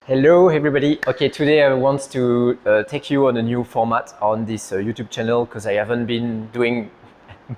Hello everybody. Okay, today I want to take you on a new format on this YouTube channel because I haven't been doing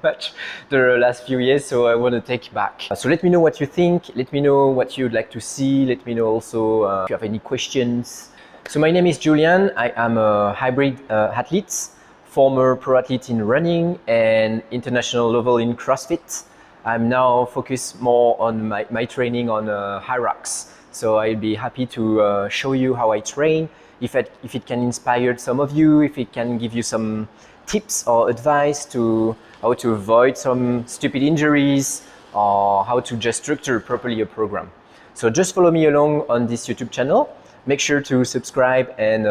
much the last few years, so I want to take back. So let me know what you think, let me know what you'd like to see, let me know also if you have any questions. So my name is Julian, I am a hybrid athlete, former pro athlete in running and international level in CrossFit. I'm now focused more on my training on Hyrox. So I'll be happy to show you how I train, if it can inspire some of you, if it can give you some tips or advice to how to avoid some stupid injuries or how to just structure properly a program. So just follow me along on this YouTube channel. Make sure to subscribe and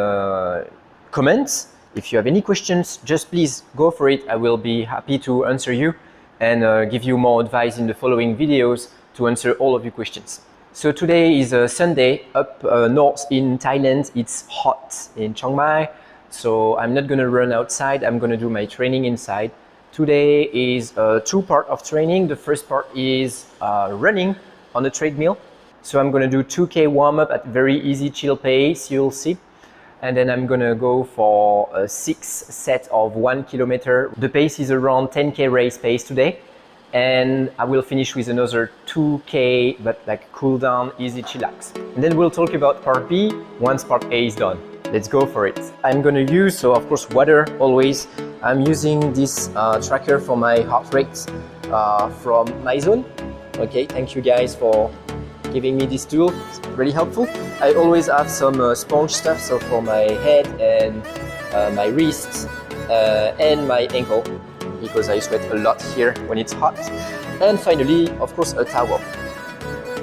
comment. If you have any questions, just please go for it. I will be happy to answer you and give you more advice in the following videos to answer all of your questions. So today is a Sunday up north in Thailand. It's hot in Chiang Mai, so I'm not gonna run outside. I'm gonna do my training inside. Today is two parts of training. The first part is running on a treadmill. So I'm gonna do 2K warm-up at very easy chill pace, you'll see. And then I'm gonna go for a 6 set of 1 kilometer. The pace is around 10K race pace today. And I will finish with another 2K, but like cool down, easy chillax. And then we'll talk about part B once part A is done. Let's go for it. I'm gonna use, so of course, water always. I'm using this tracker for my heart rate from MyZone. Okay, thank you guys for giving me this tool. It's really helpful. I always have some sponge stuff, so for my head and my wrists and my ankle, because I sweat a lot here when it's hot. And finally, of course, a towel.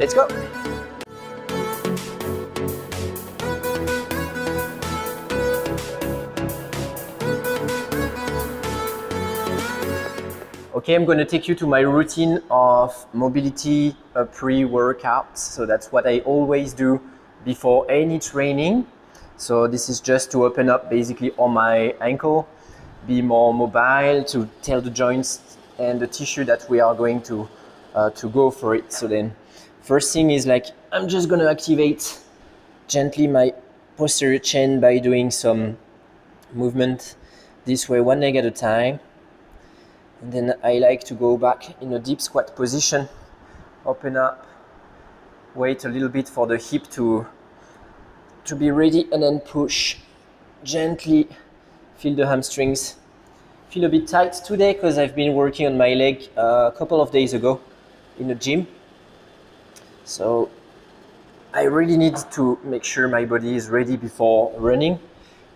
Let's go! Okay, I'm going to take you to my routine of mobility pre-workout. So that's what I always do before any training. So this is just to open up basically on my ankle, be more mobile, to tell the joints and the tissue that we are going to go for it. So then first thing is like, I'm just going to activate gently my posterior chain by doing some movement this way, one leg at a time. And then I like to go back in a deep squat position, open up, wait a little bit for the hip to be ready, and then push gently. Feel the hamstrings. Feel a bit tight today because I've been working on my leg a couple of days ago in the gym. So I really need to make sure my body is ready before running.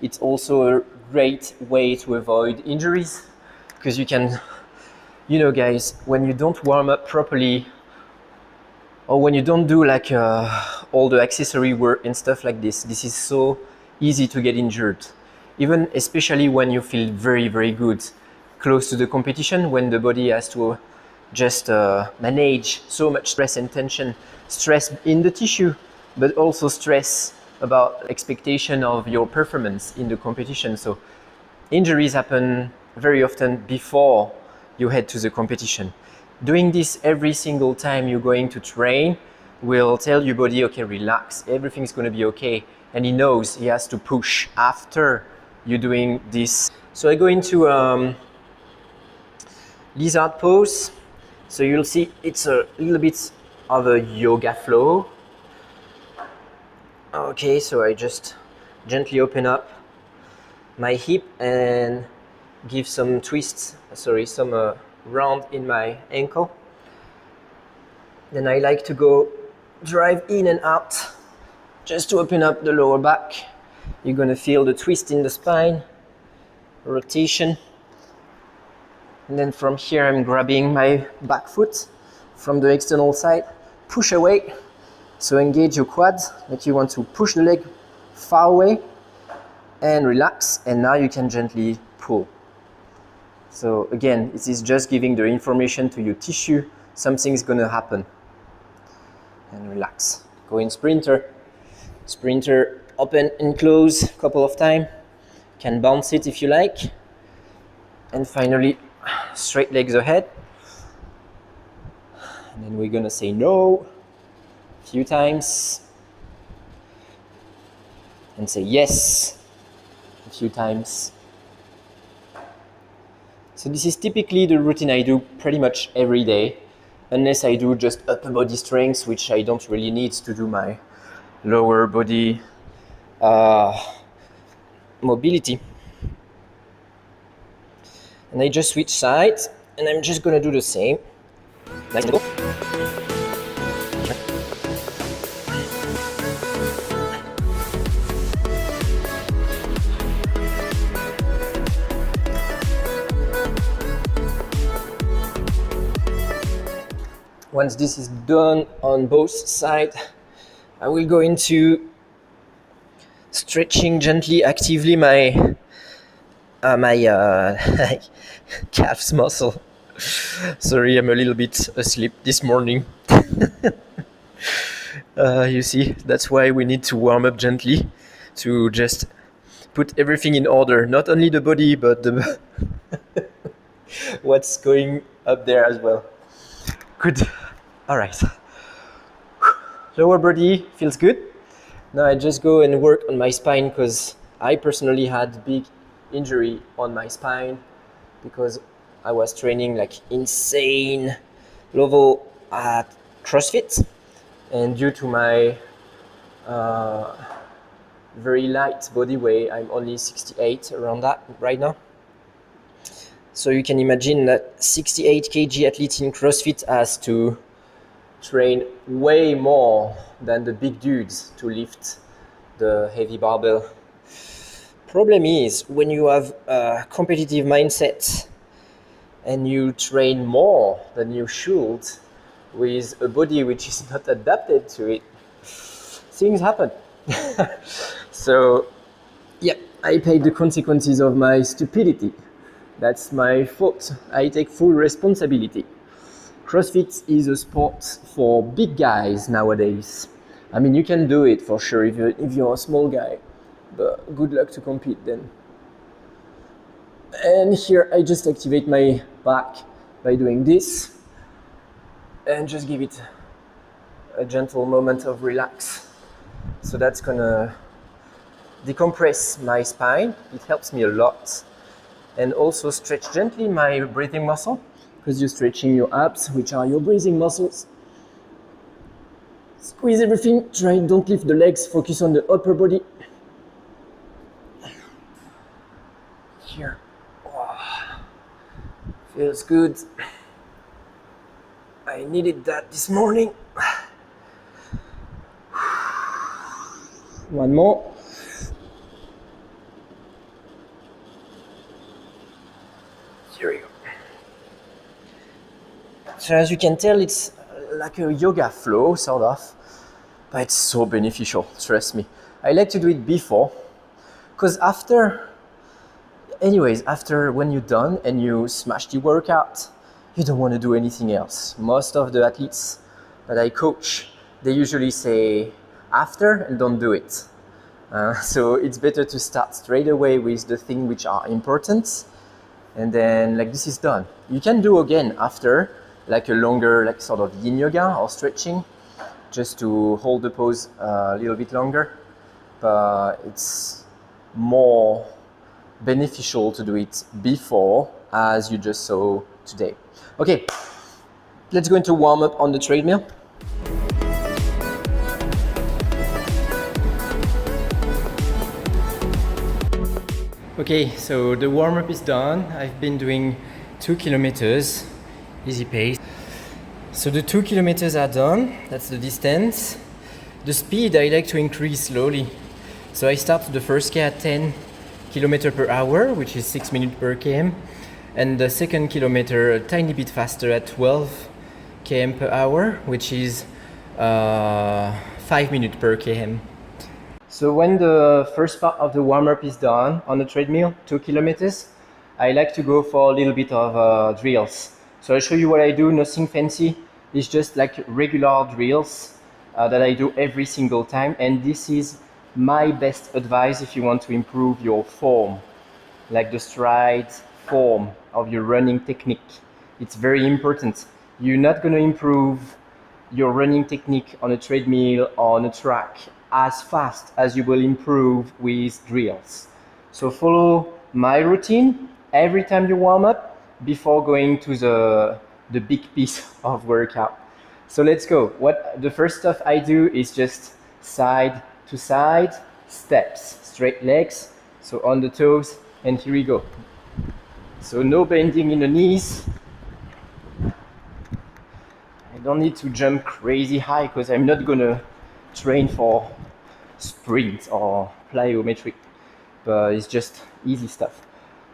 It's also a great way to avoid injuries because you can, you know guys, when you don't warm up properly or when you don't do like all the accessory work and stuff like this is so easy to get injured. Even especially when you feel very, very good, close to the competition, when the body has to just manage so much stress and tension, stress in the tissue, but also stress about expectation of your performance in the competition. So injuries happen very often before you head to the competition. Doing this every single time you're going to train will tell your body, okay, relax, everything's going to be okay. And he knows he has to push after you're doing this. So I go into lizard pose. So you'll see it's a little bit of a yoga flow. Okay, so I just gently open up my hip and give some twists, some round in my ankle. Then I like to go drive in and out just to open up the lower back. You're gonna feel the twist in the spine, rotation. And then from here, I'm grabbing my back foot from the external side, push away. So engage your quads, like you want to push the leg far away and relax. And now you can gently pull. So again, this is just giving the information to your tissue, something's gonna happen. And relax. Go in sprinter. Sprinter, open and close a couple of times. Can bounce it if you like. And finally, straight legs ahead. And then we're gonna say no a few times. and say yes a few times. So this is typically the routine I do pretty much every day, unless I do just upper body strength, which I don't really need to do my lower body mobility. And I just switch sides, and I'm just gonna do the same. Once this is done on both sides, I will go into stretching gently, actively my calves muscle. Sorry, I'm a little bit asleep this morning. You see, that's why we need to warm up gently to just put everything in order. Not only the body, but the what's going up there as well. Good. All right. Lower body feels good. Now I just go and work on my spine because I personally had big injury on my spine because I was training like insane level at CrossFit, and due to my very light body weight, I'm only 68 around that right now. So you can imagine that 68 kg athlete in CrossFit has to train way more than the big dudes to lift the heavy barbell. Problem is, when you have a competitive mindset and you train more than you should with a body which is not adapted to it, things happen. So, yeah, I paid the consequences of my stupidity. That's my fault. I take full responsibility. CrossFit is a sport for big guys nowadays. I mean, you can do it for sure if you're a small guy, but good luck to compete then. And here I just activate my back by doing this and just give it a gentle moment of relax. So that's gonna decompress my spine. It helps me a lot. And also stretch gently my breathing muscle, because you're stretching your abs, which are your breathing muscles. Squeeze everything, don't lift the legs, focus on the upper body. Here. Wow. Feels good. I needed that this morning. One more. Here we go. So as you can tell, it's like a yoga flow, sort of, but it's so beneficial, trust me. I like to do it before, because after when you're done and you smash the workout, you don't want to do anything else. Most of the athletes that I coach, they usually say after and don't do it. So it's better to start straight away with the things which are important, and then like this is done. You can do again after, like a longer, like sort of yin yoga or stretching, just to hold the pose a little bit longer, but it's more beneficial to do it before, as you just saw today. Okay, let's go into warm up on the treadmill. Okay, so the warm up is done. I've been doing 2 kilometers, easy pace. So the 2 kilometers are done, that's the distance. The speed I like to increase slowly. So I start the first K at 10 kilometers per hour, which is 6 minutes per km. And the second kilometer a tiny bit faster at 12 km per hour, which is 5 minutes per km. So when the first part of the warm-up is done on the treadmill, 2 kilometers, I like to go for a little bit of drills. So I'll show you what I do, nothing fancy. It's just like regular drills that I do every single time. And this is my best advice if you want to improve your form, like the stride form of your running technique. It's very important. You're not going to improve your running technique on a treadmill or on a track as fast as you will improve with drills. So follow my routine every time you warm up before going to the big piece of workout. So let's go. The first stuff I do is just side to side steps, straight legs, so on the toes, and here we go. So no bending in the knees. I don't need to jump crazy high because I'm not gonna train for sprint or plyometric, but it's just easy stuff.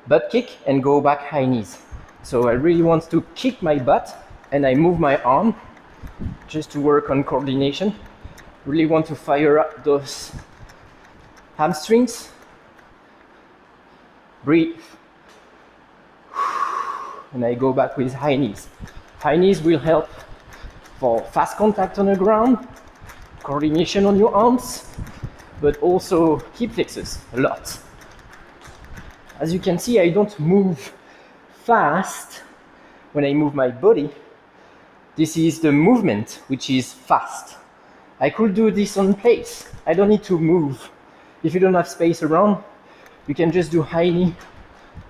Butt kick and go back high knees. So I really want to kick my butt and I move my arm just to work on coordination. Really want to fire up those hamstrings. Breathe. And I go back with high knees. High knees will help for fast contact on the ground, coordination on your arms, but also hip flexors a lot. As you can see, I don't move fast when I move my body. This is the movement which is fast. I could do this on place. I don't need to move. If you don't have space around, you can just do high knee,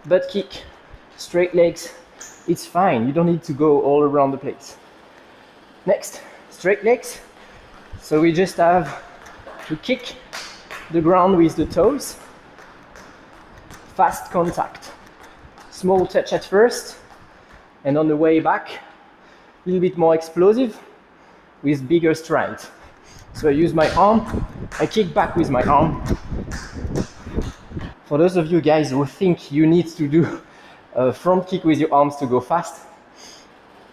butt kick, straight legs. It's fine. You don't need to go all around the place. Next, straight legs. So we just have to kick the ground with the toes. Fast contact. Small touch at first, and on the way back, a little bit more explosive with bigger strides. So I use my arm, I kick back with my arm. For those of you guys who think you need to do a front kick with your arms to go fast,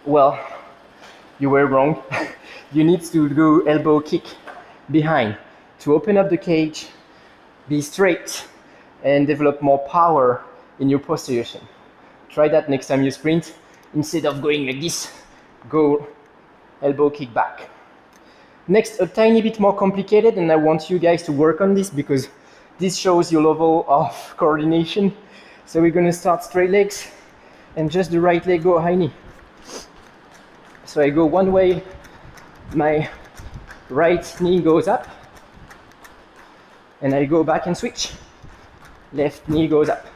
well, you were wrong. You need to do elbow kick behind to open up the cage, be straight, and develop more power in your posterior chain. Try that next time you sprint. Instead of going like this, go elbow kick back. Next, a tiny bit more complicated, and I want you guys to work on this because this shows your level of coordination. So we're gonna start straight legs and just the right leg go high knee. So I go one way, my right knee goes up, and I go back and switch. Left knee goes up.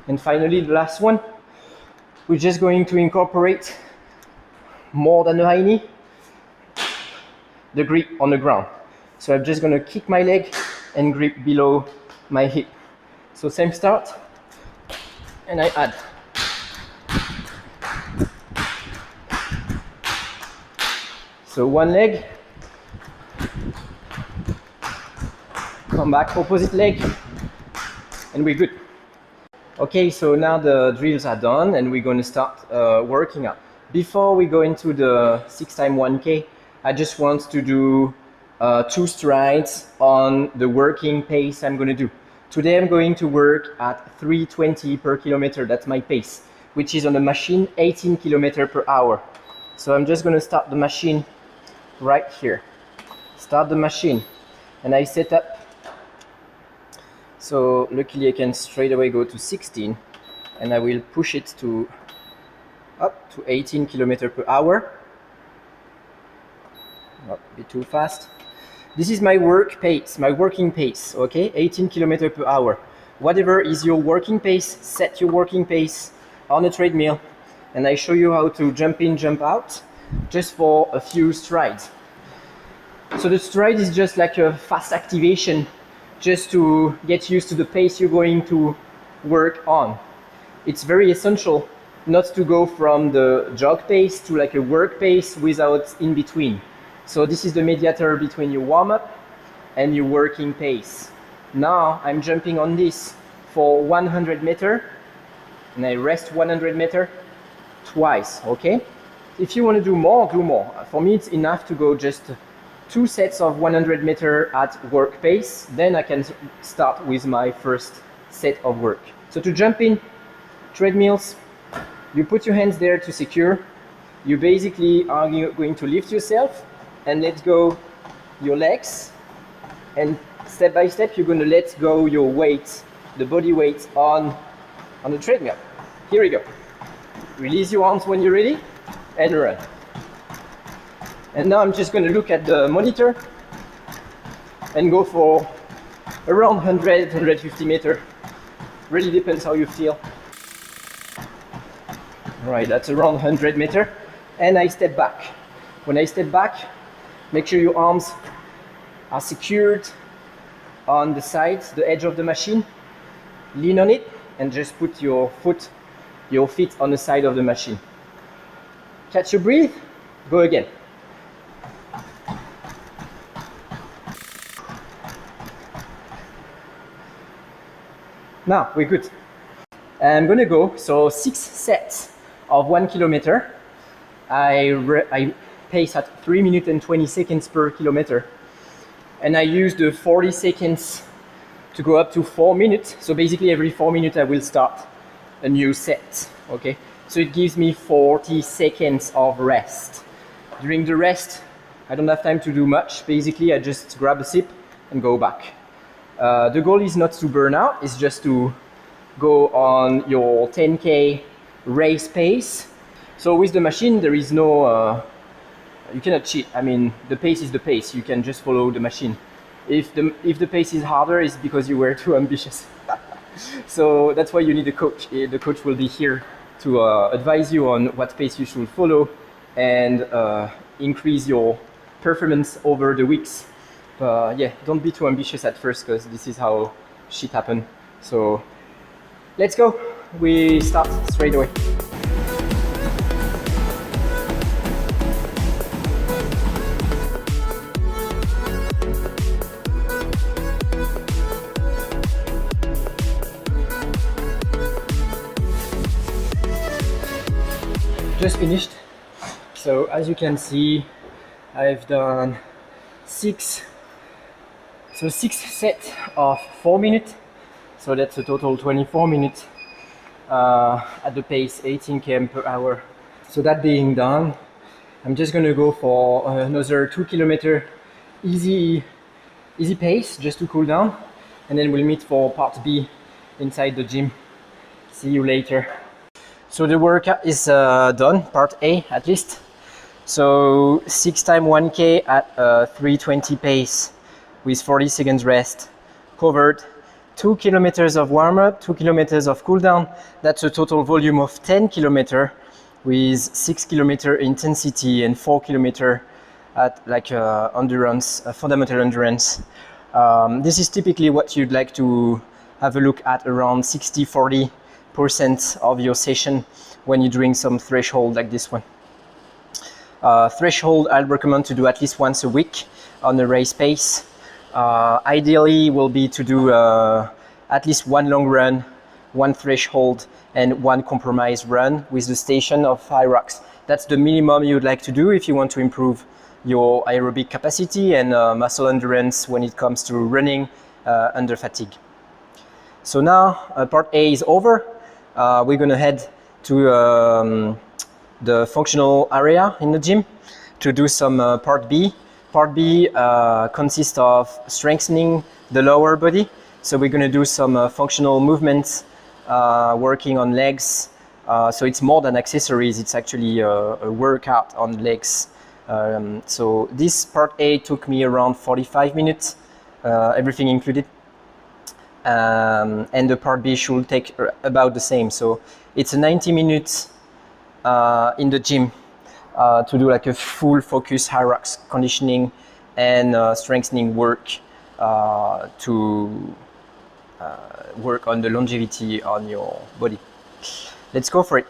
And finally, the last one, we're just going to incorporate more than a high knee, the grip on the ground. So I'm just gonna kick my leg and grip below my hip. So same start, and I add. So one leg, come back, opposite leg, and we're good. Okay, so now the drills are done and we're gonna start working out. Before we go into the 6x1K, I just want to do 2 strides on the working pace I'm gonna do. Today I'm going to work at 320 per kilometer, that's my pace, which is on the machine 18 kilometers per hour. So I'm just gonna start the machine right here. Start the machine, and I set up. So luckily I can straight away go to 16, and I will push it to up to 18 kilometers per hour. Not be too fast. This is my work pace, my working pace, okay? 18 kilometers per hour. Whatever is your working pace, set your working pace on a treadmill, and I show you how to jump in, jump out, just for a few strides. So the stride is just like a fast activation, just to get used to the pace you're going to work on. It's very essential not to go from the jog pace to like a work pace without in between. So this is the mediator between your warm-up and your working pace. Now I'm jumping on this for 100 meters, and I rest 100 meters twice, okay? If you want to do more, do more. For me, it's enough to go just 2 sets of 100 meters at work pace. Then I can start with my first set of work. So to jump in treadmills, you put your hands there to secure. You basically are going to lift yourself and let go your legs. And step by step, you're going to let go your weight, the body weight on the treadmill. Here we go. Release your arms when you're ready and run. And now I'm just going to look at the monitor and go for around 100, 150 meter. Really depends how you feel. All right, that's around 100 meter. And I step back. When I step back, make sure your arms are secured on the sides, the edge of the machine. Lean on it and just put your feet on the side of the machine. Catch your breath, go again. Now we're good. I'm gonna go, so 6 sets of 1 kilometer. I pace at 3 minutes and 20 seconds per kilometer. And I use the 40 seconds to go up to 4 minutes. So basically every 4 minutes I will start a new set, okay? So it gives me 40 seconds of rest. During the rest, I don't have time to do much. Basically, I just grab a sip and go back. The goal is not to burn out, it's just to go on your 10K race pace. So with the machine, there is no, you cannot cheat. I mean, the pace is the pace. You can just follow the machine. If the pace is harder, it's because you were too ambitious. So that's why you need a coach. The coach will be here to advise you on what pace you should follow and increase your performance over the weeks. But yeah, don't be too ambitious at first because this is how shit happens. So let's go. We start straight away. Just finished. So as you can see, I've done 6 sets of 4 minutes. So that's a total 24 minutes at the pace 18 km per hour. So that being done, I'm just gonna go for another 2 kilometer easy pace just to cool down, and then we'll meet for part B inside the gym. See you later. So the workout is done, part A at least. So 6 times 1K at 320 pace with 40 seconds rest. Covered 2 kilometers of warm-up, 2 kilometers of cool-down. That's a total volume of 10 kilometers with 6 kilometer intensity and 4 kilometer at like endurance, fundamental endurance. This is typically what you'd like to have a look at, around 60-40% of your session when you're doing some threshold like this one. Threshold I'll recommend to do at least once a week on the race pace. Ideally will be to do at least 1 long run, 1 threshold and 1 compromise run with the station of Hyrox. That's the minimum you'd like to do if you want to improve your aerobic capacity and muscle endurance when it comes to running under fatigue. So now part A is over. We're gonna head to the functional area in the gym to do some part B. Part B consists of strengthening the lower body. So we're gonna do some functional movements, working on legs. So it's more than accessories, it's actually a workout on legs. So this part A took me around 45 minutes, everything included. And the part B should take about the same. So it's a 90 minutes in the gym to do like a full focus Hyrox conditioning and strengthening work to work on the longevity on your body. Let's go for it.